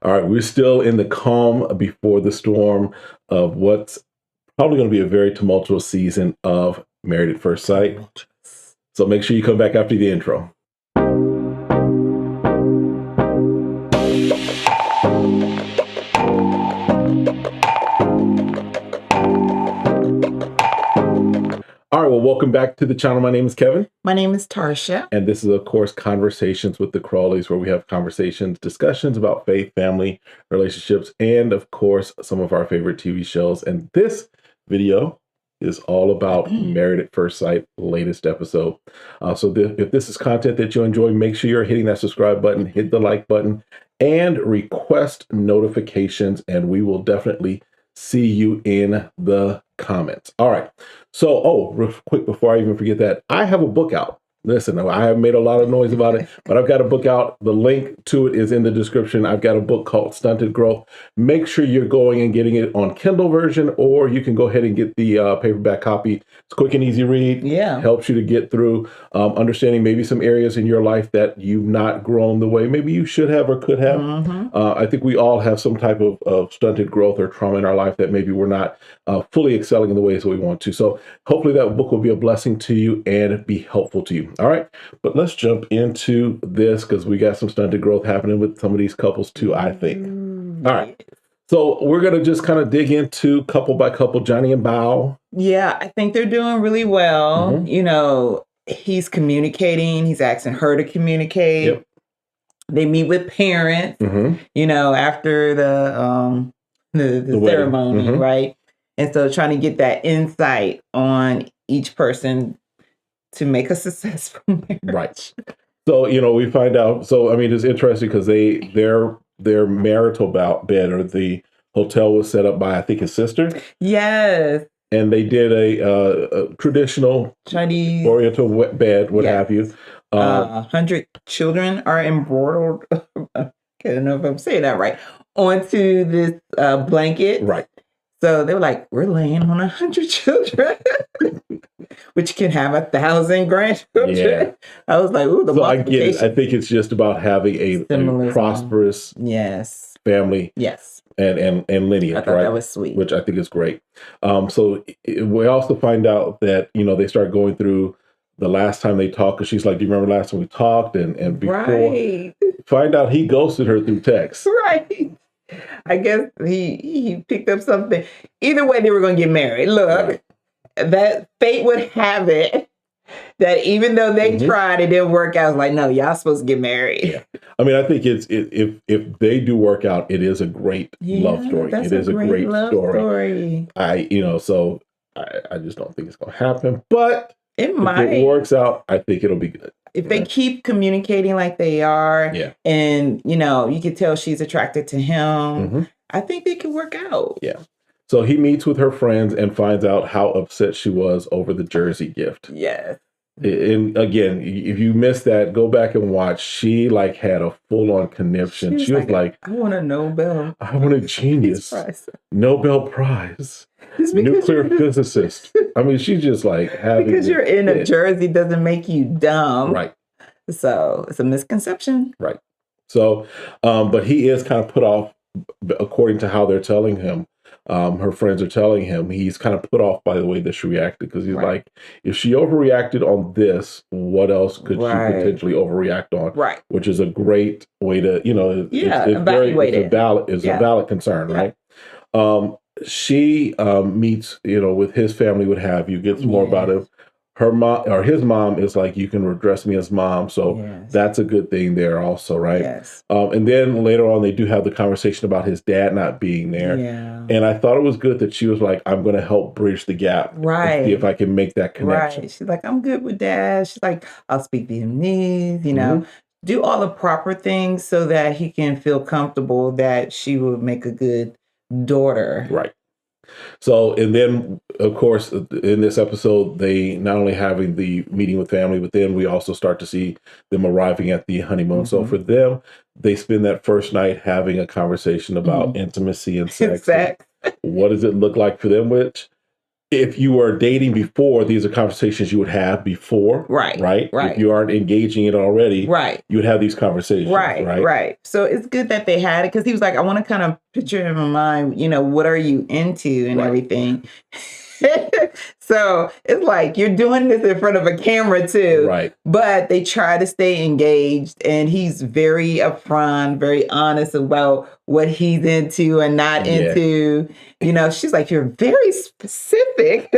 All right, we're still in the calm before the storm of what's probably going to be a very tumultuous season of Married at First Sight. So make sure you come back after the intro. All right, well, welcome back to the channel. My name is Kevin. My name is Tarsha. And this is, of course, Conversations with the Crawleys, where we have discussions about faith, family, relationships, and, of course, some of our favorite TV shows. And this video is all about Married at First Sight, latest episode. If this is content that you enjoy, make sure you're hitting that subscribe button, hit the like button, and request notifications, and we will definitely see you in the comments. All right. So, real quick, before I even forget that, I have a book out. Listen, I have made a lot of noise about it, but I've got a book out. The link to it is in the description. I've got a book called Stunted Growth. Make sure you're going and getting it on Kindle version, or you can go ahead and get the paperback copy. It's quick and easy read. Yeah. Helps you to get through understanding maybe some areas in your life that you've not grown the way maybe you should have or could have. I think we all have some type of stunted growth or trauma in our life that maybe we're not fully excelling in the ways that we want to. So hopefully that book will be a blessing to you and be helpful to you. All right, but let's jump into this because we got some stunted growth happening with some of these couples too, I think. All right, so we're going to just kind of dig into couple by couple, Johnny and Bao. Yeah, I think they're doing really well. You know, he's communicating. He's asking her to communicate. Yep. They meet with parents, you know, after the ceremony, right? And so trying to get that insight on each person to make a successful marriage. Right. So, you know, we find out. So, I mean, it's interesting because their marital bed or the hotel was set up by, I think, his sister. Yes. And they did a traditional Chinese Oriental bed, what have you. 100 children are embroidered. I don't know if I'm saying that right. Onto this blanket. Right. So they were like, we're laying on 100 children, which can have 1,000 grandchildren. Yeah. I was like, ooh, the so I get it. I think it's just about having a prosperous family. Yes. And lineage, I thought right? That was sweet. Which I think is great. So we also find out that, you know, they start going through the last time they talked, because she's like, do you remember last time we talked? And before, find out he ghosted her through text. Right. I guess he picked up something. Either way, they were going to get married. Look, that fate would have it that even though they tried, it didn't work out. I was like, no, y'all supposed to get married. Yeah. I mean, I think if they do work out, it is a great love story. It is a great story. I just don't think it's going to happen, but it might. If it works out, I think it'll be good. If they keep communicating like they are, and, you know, you can tell she's attracted to him, I think they could work out. Yeah. So he meets with her friends and finds out how upset she was over the jersey gift. Yes. And again, if you missed that, go back and watch. She had a full-on conniption. She was like, I want a Nobel. I want a genius. Nobel Prize. Nuclear physicist. I mean, she's just like having because you're in a jersey doesn't make you dumb. Right. So it's a misconception. Right. So, but he is kind of put off, according to how they're telling him. Her friends are telling him he's kind of put off by the way that she reacted, because he's like, if she overreacted on this, what else could she potentially overreact on? Right. Which is a great way to, you know, it's a valid concern, right? She meets, you know, with his family, what have you, gets more about it. Her mom or his mom is like, you can address me as mom. So that's a good thing there also, right? Yes. And then later on, they do have the conversation about his dad not being there. Yeah. And I thought it was good that she was like, I'm going to help bridge the gap. Right. See if I can make that connection. Right. She's like, I'm good with dad. She's like, I'll speak Vietnamese, you know, do all the proper things so that he can feel comfortable that she will make a good daughter. Right. So, and then, of course, in this episode, they not only having the meeting with family, but then we also start to see them arriving at the honeymoon. So for them, they spend that first night having a conversation about intimacy and sex. And what does it look like for them? Which if you were dating before, these are conversations you would have before. Right. If you aren't engaging it already, you would have these conversations. Right. So it's good that they had it, because he was like, I want to kind of picture in my mind, what are you into and everything. So it's like you're doing this in front of a camera too. Right. But they try to stay engaged, and he's very upfront, very honest about what he's into and not into. She's like, you're very specific.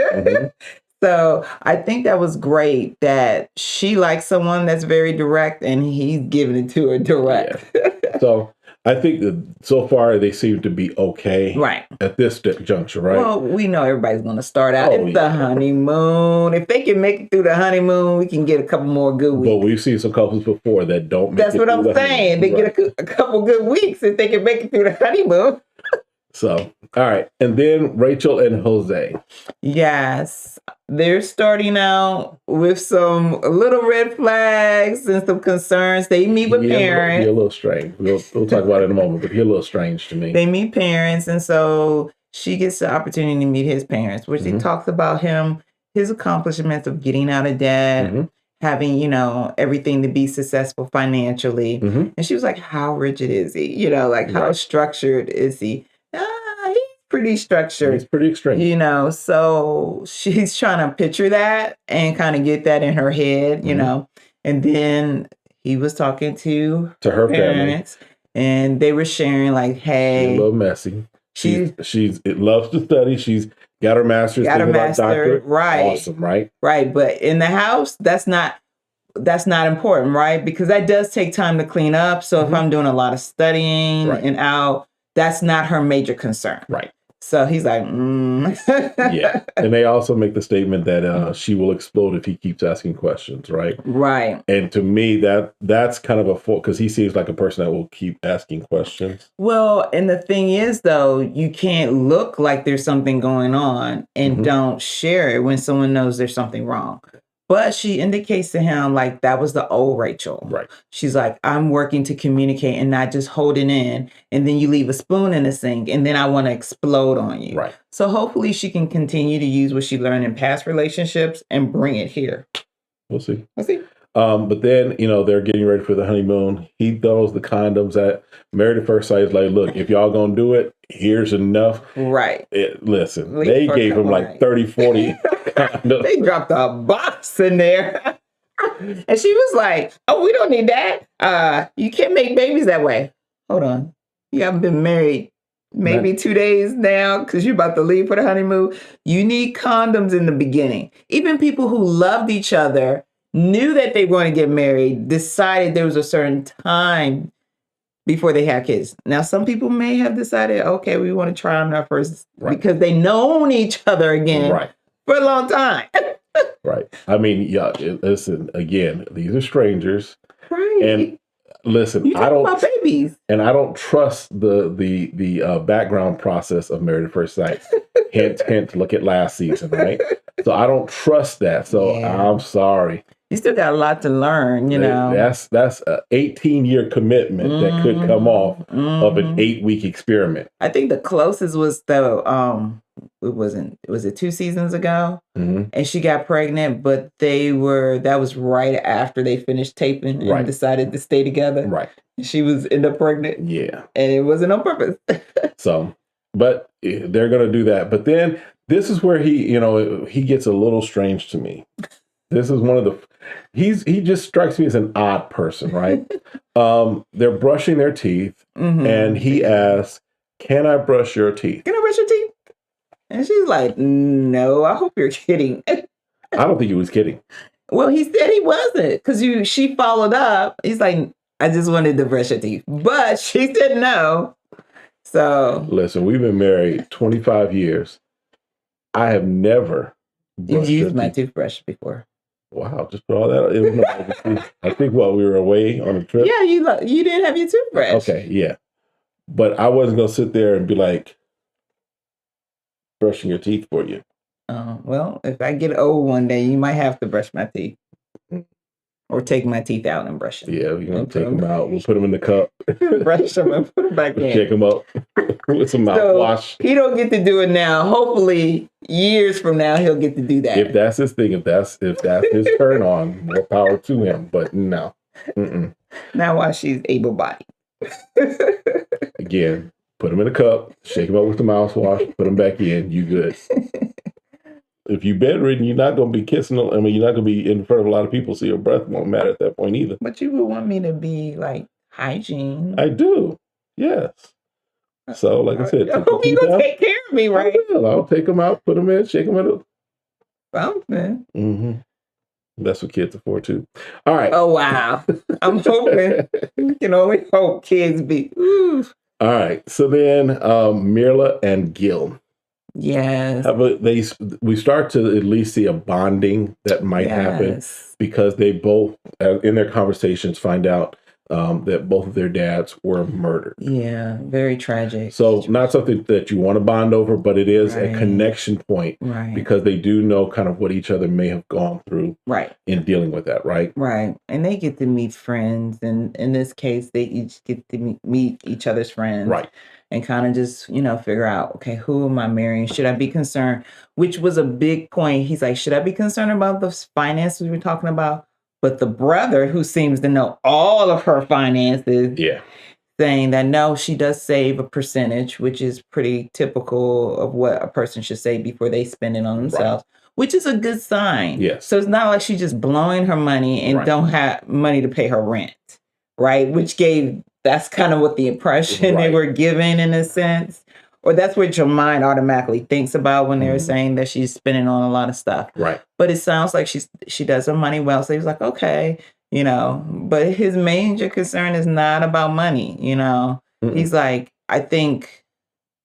So I think that was great that she likes someone that's very direct, and he's giving it to her direct. So I think that so far they seem to be okay at this juncture, right? Well, we know everybody's going to start out. It's the honeymoon. If they can make it through the honeymoon, we can get a couple more good weeks. But we've seen some couples before that don't make That's what I'm saying. They get a couple good weeks if they can make it through the honeymoon. So, all right. And then Rachel and Jose. Yes. They're starting out with some little red flags and some concerns. They meet with parents. He's a little strange. We'll talk about it in a moment, but he's a little strange to me. They meet parents, and so she gets the opportunity to meet his parents, which he talks about his accomplishments of getting out of debt, having, everything to be successful financially. And she was like, how rigid is he? How structured is he? He's pretty structured. He's pretty extreme. So she's trying to picture that and kind of get that in her head, And then he was talking to her parents, and they were sharing like, hey, she's a little messy. She loves to study. She's got her master's, doctorate. Right. Awesome, right? Right. But in the house, that's not important, right? Because that does take time to clean up. So if I'm doing a lot of studying and out, that's not her major concern. Right. So he's like, Yeah. And they also make the statement that she will explode if he keeps asking questions, right? Right. And to me, that's kind of a fault, because he seems like a person that will keep asking questions. Well, and the thing is, though, you can't look like there's something going on and don't share it when someone knows there's something wrong. But she indicates to him like that was the old Rachel. Right. She's like, I'm working to communicate and not just holding in. And then you leave a spoon in the sink and then I want to explode on you. Right. So hopefully she can continue to use what she learned in past relationships and bring it here. We'll see. But then, they're getting ready for the honeymoon. He throws the condoms at Married at First Sight. Is like, look, if y'all going to do it, here's enough. Right. Listen, they gave him like 30, 40 condoms. They dropped a box in there. And she was like, oh, we don't need that. You can't make babies that way. Hold on. You haven't been married maybe 2 days now because you're about to leave for the honeymoon. You need condoms in the beginning. Even people who loved each other, knew that they were going to get married, decided there was a certain time before they had kids. Now, some people may have decided, okay, we want to try on our first because they known each other again for a long time. Right. I mean, yeah, listen, again, these are strangers. Right. And listen, I don't about babies. And I don't trust the background process of Married at First Sight. hint, look at last season, right? So I don't trust that. So I'm sorry. You still got a lot to learn, That's an 18-year commitment that could come off of an 8-week experiment. I think the closest was was it 2 seasons ago? And she got pregnant, but that was right after they finished taping and decided to stay together. Right. She was ended up pregnant. Yeah. And it wasn't on purpose. So, but they're going to do that. But then this is where he gets a little strange to me. This is one of the, he just strikes me as an odd person, right? They're brushing their teeth and he asks, can I brush your teeth? Can I brush your teeth? And she's like, no, I hope you're kidding. I don't think he was kidding. Well, he said he wasn't because she followed up. He's like, I just wanted to brush your teeth. But she said no. So. Listen, we've been married 25 years. I have never You've used my toothbrush before. Wow, just put all that in. I think we were away on a trip. Yeah, you didn't have your toothbrush. Okay, yeah. But I wasn't going to sit there and be like, brushing your teeth for you. Well, if I get old one day, you might have to brush my teeth. or take my teeth out and brush them. Yeah, we're going to take them out. We'll put them in the cup. Brush them and put them back in. Shake them up with some mouthwash. He don't get to do it now. Hopefully, years from now, he'll get to do that. If that's his thing, if that's his turn on, more power to him. But no. Mm-mm. Not while she's able-bodied. Again, put them in a cup, shake them up with the mouthwash, put them back in. You good. If you bedridden, you're not going to be kissing them. I mean, you're not going to be in front of a lot of people, so your breath won't matter at that point either. But you would want me to be like hygiene. I do. Yes. So, like I said, I hope you're going to take care of me, right? I'll take them out, put them in, shake them in. Something. Mm-hmm. That's what kids are for, too. All right. Oh, wow. I'm hoping. We can only hope kids be. Ooh. All right. So then Mirla and Gil. Yes. We start to at least see a bonding that might happen because they both, in their conversations, find out that both of their dads were murdered. Yeah, very tragic. So not something that you want to bond over, but it is a connection point because they do know kind of what each other may have gone through in dealing with that, right? Right. And they get to meet friends. And in this case, they each get to meet each other's friends. Right. And kind of just, figure out, okay, who am I marrying? Should I be concerned? Which was a big point. He's like, should I be concerned about the finances we were talking about? But the brother, who seems to know all of her finances, saying that no, she does save a percentage, which is pretty typical of what a person should save before they spend it on themselves, which is a good sign. Yes. So it's not like she's just blowing her money and don't have money to pay her rent, right? That's kind of what the impression they were given in a sense. Or that's what your mind automatically thinks about when they're saying that she's spending on a lot of stuff. Right. But it sounds like she does her money well. So he was like, okay, but his major concern is not about money, He's like, I think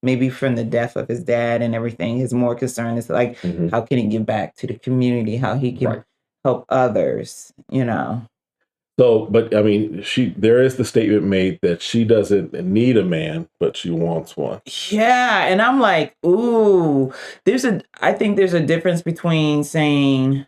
maybe from the death of his dad and everything, his more concern is like, how can he give back to the community? How he can help others, So, but I mean, there is the statement made that she doesn't need a man, but she wants one. Yeah. And I'm like, ooh, I think there's a difference between saying,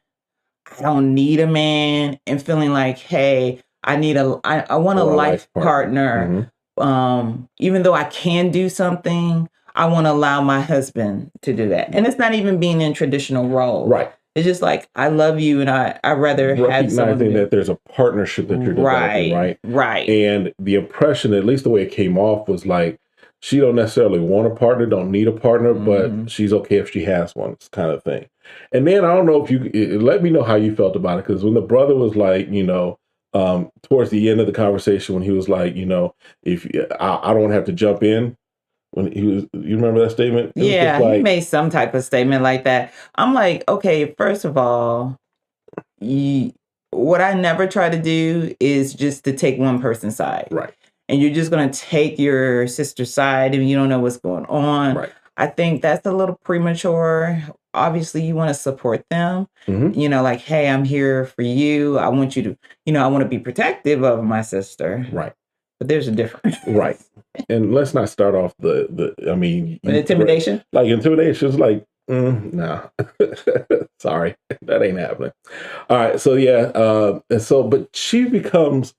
I don't need a man and feeling like, hey, I want a life partner. Even though I can do something, I want to allow my husband to do that. And it's not even being in traditional roles. Right. It's just like, I love you and I'd rather have someone. Recognizing that there's a partnership that you're developing, right? Right. And the impression, at least the way it came off, was like, she don't necessarily want a partner, don't need a partner, but she's okay if she has one, kind of thing. And then I don't know if you let me know how you felt about it, because when the brother was like, towards the end of the conversation, when he was like, if I don't have to jump in. When you remember that statement? Yeah, he made some type of statement like that. I'm like, okay, first of all, what I never try to do is just to take one person's side. Right. And you're just going to take your sister's side and you don't know what's going on. Right. I think that's a little premature. Obviously, you want to support them. Like, hey, I'm here for you. I want you to, I want to be protective of my sister. Right. But there's a difference. Right. And let's not start off intimidation? Like intimidation is like, no. Sorry, that ain't happening. All right. So, but she becomes,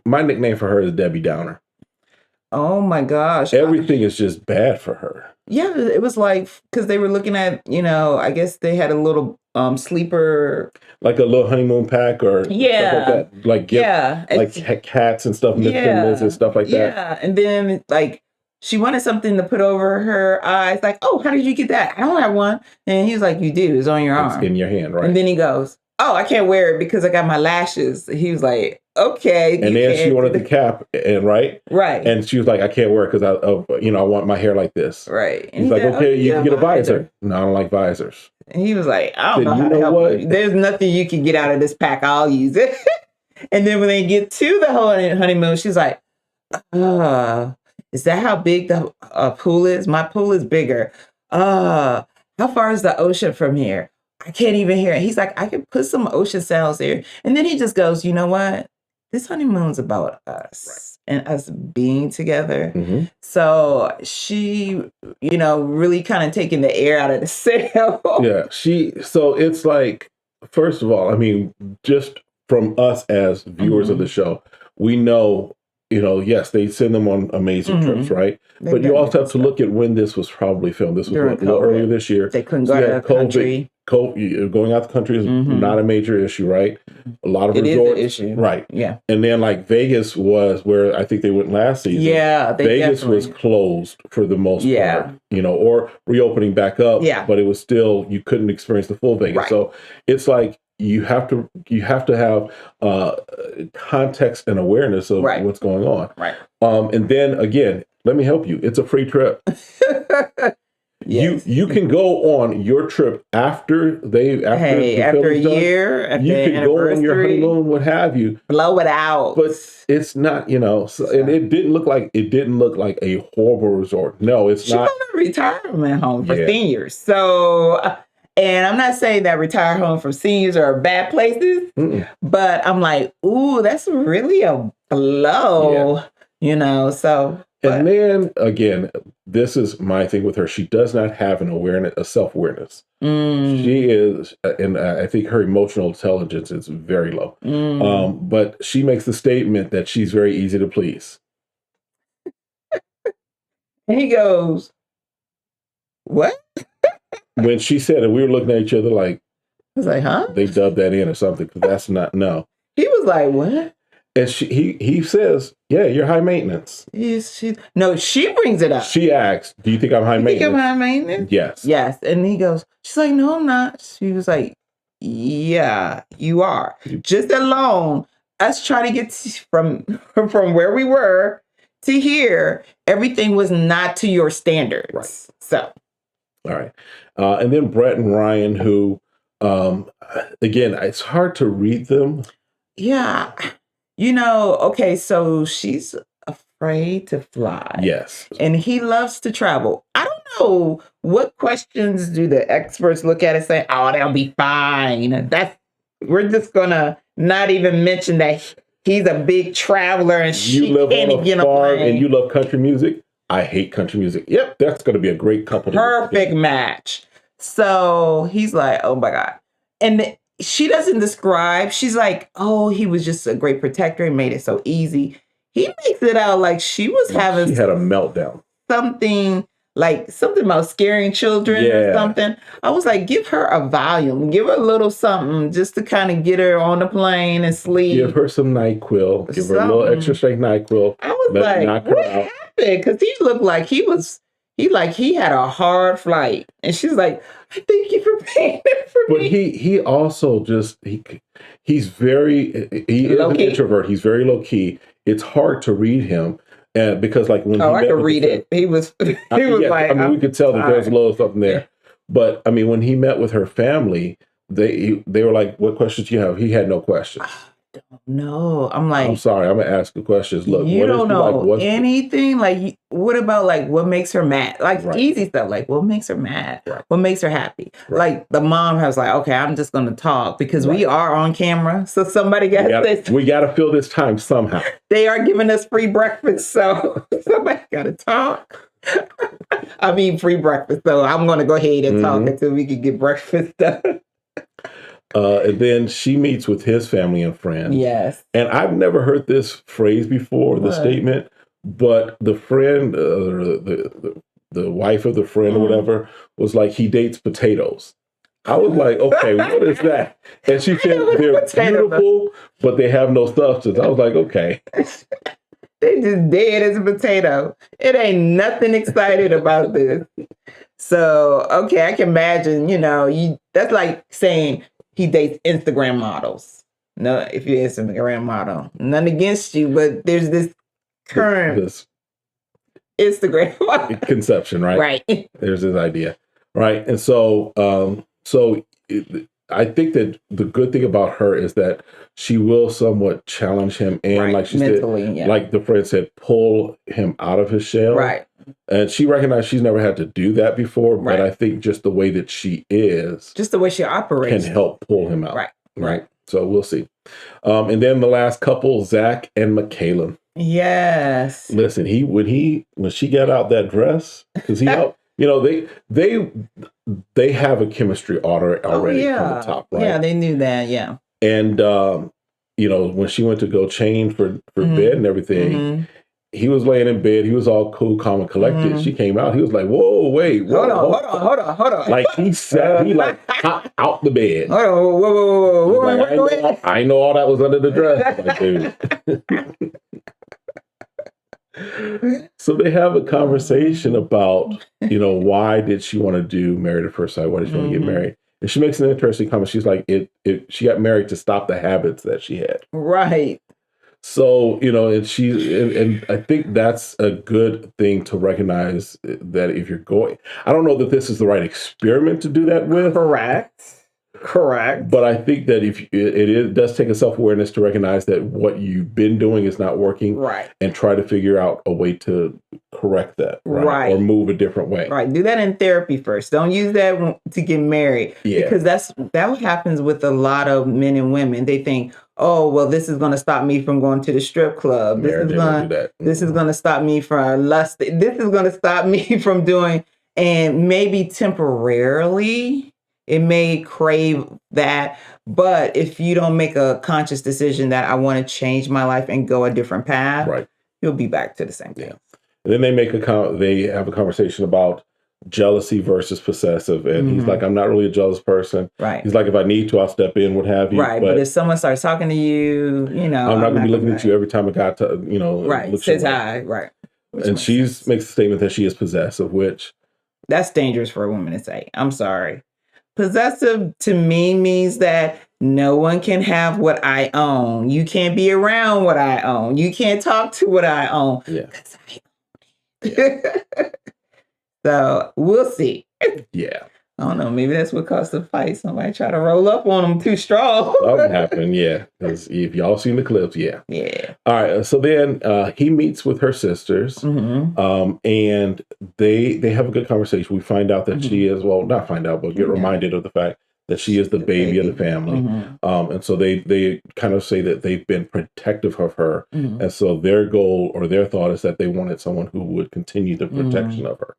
my nickname for her is Debbie Downer. Oh my gosh. Everything is just bad for her. Yeah, it was like, because they were looking at, I guess they had a little sleeper. Like a little honeymoon pack or stuff like that. Like cats and stuff, and stuff like that. Yeah, and then like she wanted something to put over her eyes. Like, oh, how did you get that? I don't have one. And he was like, you do. It's on your arm. It's in your hand, right? And then he goes, oh, I can't wear it because I got my lashes. He was like, okay. And then she wanted the cap, right? And she was like, I can't wear it because I want my hair like this. Right. And he's like, okay, you can get a visor. No, I don't like visors. And he was like, I don't know how to help you. There's nothing you can get out of this pack. I'll use it. And then when they get to the honeymoon, she's like, is that how big the pool is? My pool is bigger. How far is the ocean from here? I can't even hear it. He's like, I can put some ocean sounds here. And then he just goes, you know what? This honeymoon's about us and us being together. So she, really kind of taking the air out of the sail. Yeah. So it's like, first of all, I mean, just from us as viewers of the show, we know, yes, they send them on amazing trips, right? But you also have to look at when this was probably filmed. This was a little earlier this year. They couldn't go out of the country. Going out the country is not a major issue, right? A lot of resorts, issue. Right? Yeah. And then like Vegas was where I think they went last season. Yeah, Vegas was closed for the most part, or reopening back up. Yeah. But it was still, you couldn't experience the full Vegas. Right. So it's like you have to have context and awareness of what's going on. Right. And then again, let me help you. It's a free trip. Yes. You can go on your trip after a year, after you can go on your honeymoon, what have you. Blow it out. But it's not, and it didn't look like a horrible resort. No, it's not. She's on a retirement home for seniors. So, and I'm not saying that retired home for seniors are bad places, but I'm like, ooh, that's really a blow, so. And then again, this is my thing with her. She does not have a self-awareness. She is, and I think her emotional intelligence is very low. But she makes the statement that she's very easy to please. And he goes, what? When she said it, we were looking at each other like, I was like, huh? They dubbed that in or something, because that's not, no. He was like, what? And he says, yeah, you're high maintenance. No, she brings it up. She asks, do you think I'm high maintenance? Think I'm high maintenance? Yes. Yes. And he goes, she's like, no, I'm not. She was like, yeah, you are. Just alone, us trying to get from where we were to here, everything was not to your standards. Right. So. All right. And then Brett and Ryan, who, again, it's hard to read them. Yeah. Okay, so she's afraid to fly. Yes. And he loves to travel. I don't know, what questions do the experts look at and say, oh, they'll be fine. We're just gonna not even mention that he's a big traveler and she can't get on a plane. And you love country music. I hate country music. Yep, that's gonna be a great couple. Perfect match. So he's like, oh my God. And she doesn't describe. She's like, oh, he was just a great protector. He made it so easy. He makes it out like she was having. She had a meltdown. Something about scaring children or something. I was like, give her a volume. Give her a little something just to kind of get her on the plane and sleep. Give her some NyQuil. Give her a little extra strength NyQuil. I was like, what happened? Because he looked like he had a hard flight. And she's like, I thank you for paying it for me. But he also just, he's an introvert. He's very low key. It's hard to read him. Because like when I could read it. He was like, we could tell that there's a little something there. Yeah. But I mean, when he met with her family, they were like, what questions do you have? He had no questions. No, I'm like, I'm sorry, I'm gonna ask the questions. Look, you don't know anything. Like, what about like what makes her mad? Like easy stuff. Like, what makes her mad? Right. What makes her happy? Right. Like the mom has like, okay, I'm just gonna talk because we are on camera, so somebody we gotta fill this time somehow. They are giving us free breakfast, so somebody gotta talk. I mean, free breakfast. So I'm gonna go ahead and talk until we can get breakfast done. And then she meets with his family and friends. Yes. And I've never heard this phrase before, the statement, but the friend, the wife of the friend or whatever, was like, he dates potatoes. I was like, okay, what is that? And she said, they're beautiful, but they have no substance. I was like, okay. They just dead as a potato. It ain't nothing excited about this. So, okay, I can imagine, that's like saying, he dates Instagram models. No, if you're an Instagram model, none against you, but there's this current Instagram conception, right? Right. There's this idea, right? And so, I think that the good thing about her is that she will somewhat challenge him, and like she said, like the friend said, pull him out of his shell, right? And she recognized she's never had to do that before, but I think just the way that she is, just the way she operates, can help pull him out, right? So we'll see. And then the last couple, Zach and Michaela. Yes. Listen, when she got out that dress, because he helped. They have a chemistry order already from the top, right? Yeah, they knew that, yeah. And you know, when she went to go change for bed and everything, he was laying in bed. He was all cool, calm, and collected. She came out. He was like, "Whoa, wait, whoa, hold on." Like he hopped out the bed. Hold on, whoa. I know all that was under the dress, like, dude. So they have a conversation about, you know, why did she want to do Married at First Sight? Why did she want to get married? And she makes an interesting comment. She's like, she got married to stop the habits that she had. Right. So, you know, and I think that's a good thing to recognize, that if you're going, I don't know that this is the right experiment to do that with. Correct. But I think that if it does take a self-awareness to recognize that what you've been doing is not working, right, and try to figure out a way to correct that, right, or move a different way. Right. Do that in therapy first. Don't use that to get married, because that what happens with a lot of men and women. They think, oh, well, this is going to stop me from going to the strip club. This is going to stop me from lust. This is going to stop me from doing, and maybe temporarily it may crave that. But if you don't make a conscious decision that I want to change my life and go a different path, right, you'll be back to the same thing. And then they have a conversation about jealousy versus possessive. And he's like, I'm not really a jealous person. Right. He's like, if I need to, I'll step in, what have you. Right. But if someone starts talking to you, you know, I'm not going to be looking at you every time a guy, says hi. Right. And she makes a statement that she is possessive, which. That's dangerous for a woman to say. I'm sorry. Possessive to me means that no one can have what I own. You can't be around what I own. You can't talk to what I own. Yeah. So we'll see. Yeah. I don't know. Maybe that's what caused the fight. Somebody try to roll up on them too strong. That happened, yeah. Because if y'all seen the clips, yeah. Yeah. All right. So then he meets with her sisters, and they have a good conversation. We find out that she is, well, not find out, but get reminded of the fact that she is the baby of the family. And so they kind of say that they've been protective of her. And so their goal or their thought is that they wanted someone who would continue the protection of her,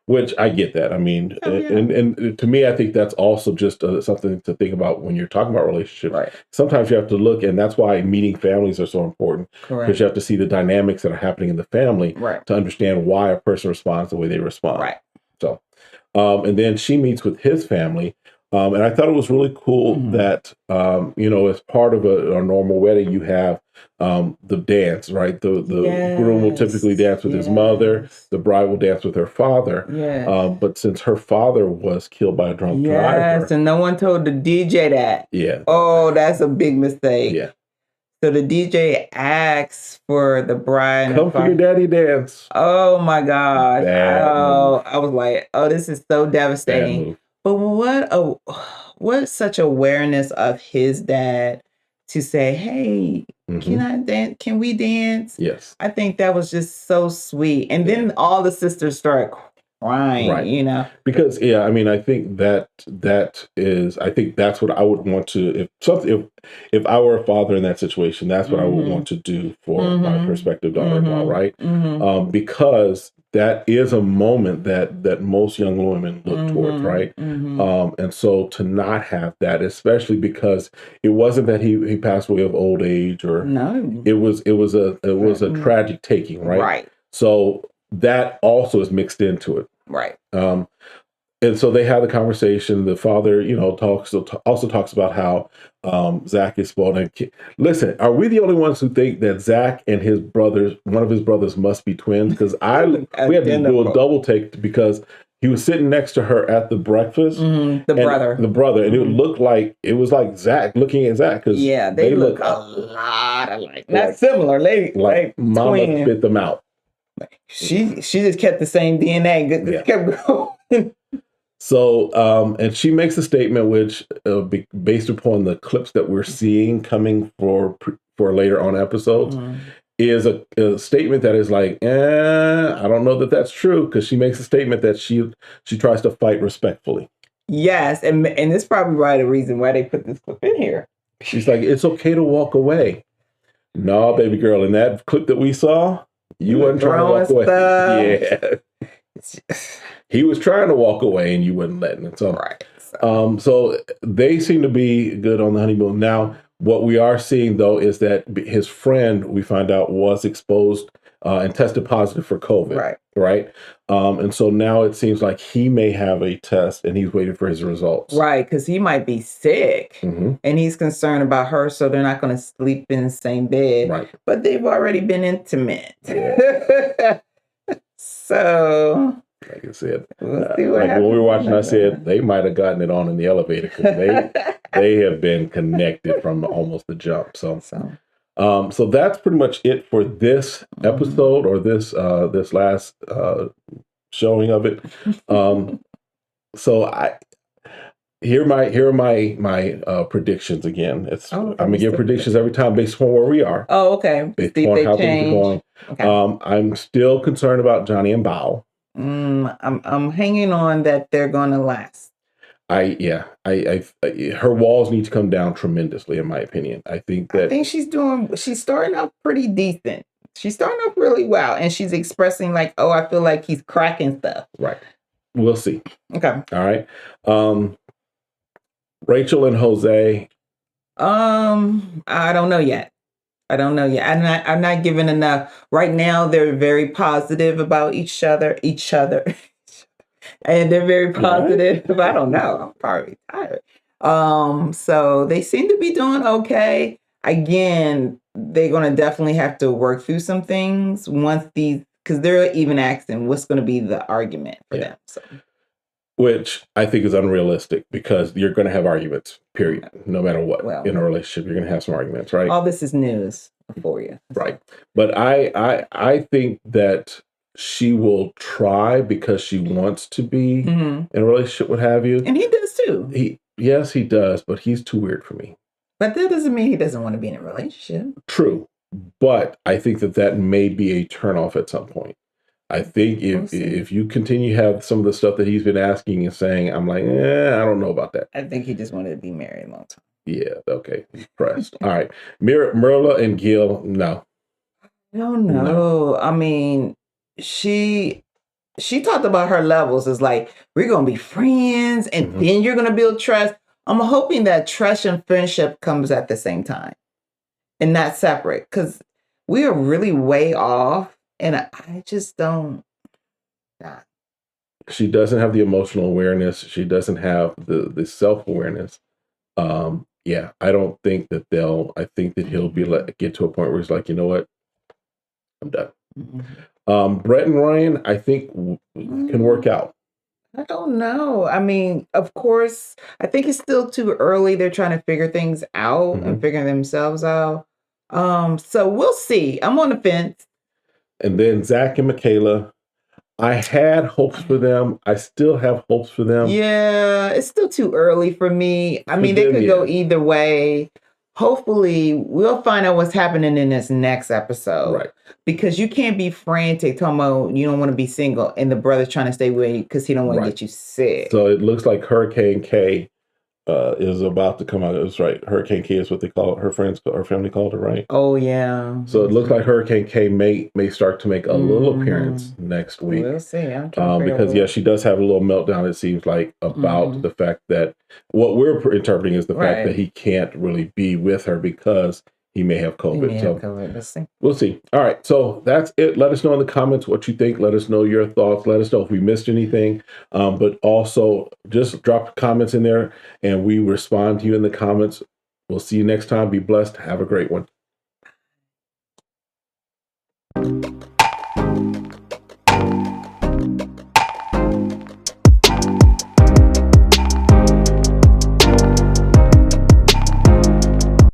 which I get that. I mean, and to me, I think that's also just something to think about when you're talking about relationships. Right. Sometimes you have to look, and that's why meeting families are so important, because you have to see the dynamics that are happening in the family to understand why a person responds the way they respond. Right. So, and then she meets with his family. And I thought it was really cool that, as part of a normal wedding, you have the dance, right? The groom will typically dance with his mother. The bride will dance with her father. But since her father was killed by a drunk driver. And no one told the DJ that. Yeah. Oh, that's a big mistake. Yeah. So the DJ asks for the bride. Come for your daddy dance. Oh, my gosh. I was like, oh, this is so devastating. But what such awareness of his dad to say, hey, can I dance? Can we dance? Yes. I think that was just so sweet. And then all the sisters start crying, you know? Because, I mean, I think I think that's what I would want to, if I were a father in that situation, that's what I would want to do for my prospective daughter-in-law, right? Because that is a moment that most young women look towards, right? And so to not have that, especially because it wasn't that he passed away of old age, or it was a tragic taking, right? Right. So that also is mixed into it, right? And so they have the conversation. The father, also talks about how Zach is spoiled. And listen, are we the only ones who think that Zach and his brothers, one of his brothers, must be twins? Because we had to do a double take, because he was sitting next to her at the breakfast. The brother, and it was like Zach looking at Zach, because they look a lot alike. Not similar, like mama twins. spit them out. She just kept the same DNA. Kept going. So, and she makes a statement which, based upon the clips that we're seeing coming for later on episodes, is a statement that is like, I don't know that that's true, because she makes a statement that she tries to fight respectfully. Yes, and it's probably the reason why they put this clip in here. She's like, it's okay to walk away. No, baby girl, in that clip that we saw, you weren't trying to walk away. Yeah. He was trying to walk away and you wouldn't let him. So, so they seem to be good on the honeymoon. Now, What we are seeing, though, is that his friend, we find out, was exposed and tested positive for COVID. Right. Right. And so now it seems like he may have a test and he's waiting for his results. Right. Because he might be sick and he's concerned about her. So they're not going to sleep in the same bed. Right. But they've already been intimate. Yeah. So, like I said, we'll see what like when we were watching, I said they might have gotten it on in the elevator because they have been connected from almost the jump. So that's pretty much it for this episode or this last showing of it. So here are my predictions again. I'm gonna give predictions every time based on where we are. Oh, okay. Based on how things are going. Okay. I'm still concerned about Johnny and Bao. I'm hanging on that they're going to last. Her walls need to come down tremendously, in my opinion. I think she's starting out pretty decent. She's starting off really well, and she's expressing like, oh, I feel like he's cracking stuff. Right. We'll see. Okay. All right. Rachel and Jose. I don't know yet. I'm not giving enough. Right now, they're very positive about each other. And they're very positive. Right? I don't know. I'm probably tired. So they seem to be doing okay. Again, they're going to definitely have to work through some things because they're even asking what's going to be the argument for them. So. Which I think is unrealistic because you're going to have arguments, period. No matter what in a relationship, you're going to have some arguments, right? All this is news for you. Right. But I think that she will try because she wants to be in a relationship, what have you. And he does too. Yes, he does, but he's too weird for me. But that doesn't mean he doesn't want to be in a relationship. True. But I think that may be a turnoff at some point. I think if you continue to have some of the stuff that he's been asking and saying, I'm like, I don't know about that. I think he just wanted to be married a long time. Yeah, okay. He's pressed. All right. Merla and Gil, no. No. I mean, she talked about her levels as like, we're going to be friends and then you're going to build trust. I'm hoping that trust and friendship comes at the same time and not separate because we are really way off. And I just don't. Nah. She doesn't have the emotional awareness. She doesn't have the self-awareness. Yeah, I don't think that I think that he'll get to a point where he's like, you know what? I'm done. Brett and Ryan, I think can work out. I don't know. I mean, of course, I think it's still too early. They're trying to figure things out and figure themselves out. So we'll see. I'm on the fence. And then Zach and Michaela, I had hopes for them. I still have hopes for them. Yeah, it's still too early for me. I mean, they could go either way. Hopefully, we'll find out what's happening in this next episode. Right. Because you can't be frantic talking about you don't want to be single and the brother's trying to stay with you because he don't want to get you sick. So it looks like Hurricane K is about to come out. It's right. Hurricane K is what they call it. Her family called her, right? Oh, yeah. So it looks like Hurricane K may start to make a little appearance next week. We'll see. Because, she does have a little meltdown, it seems like, about the fact that what we're interpreting is the fact that he can't really be with her because he may have COVID. Let's see. We'll see. All right. So that's it. Let us know in the comments what you think. Let us know your thoughts. Let us know if we missed anything. But also just drop comments in there and we respond to you in the comments. We'll see you next time. Be blessed. Have a great one.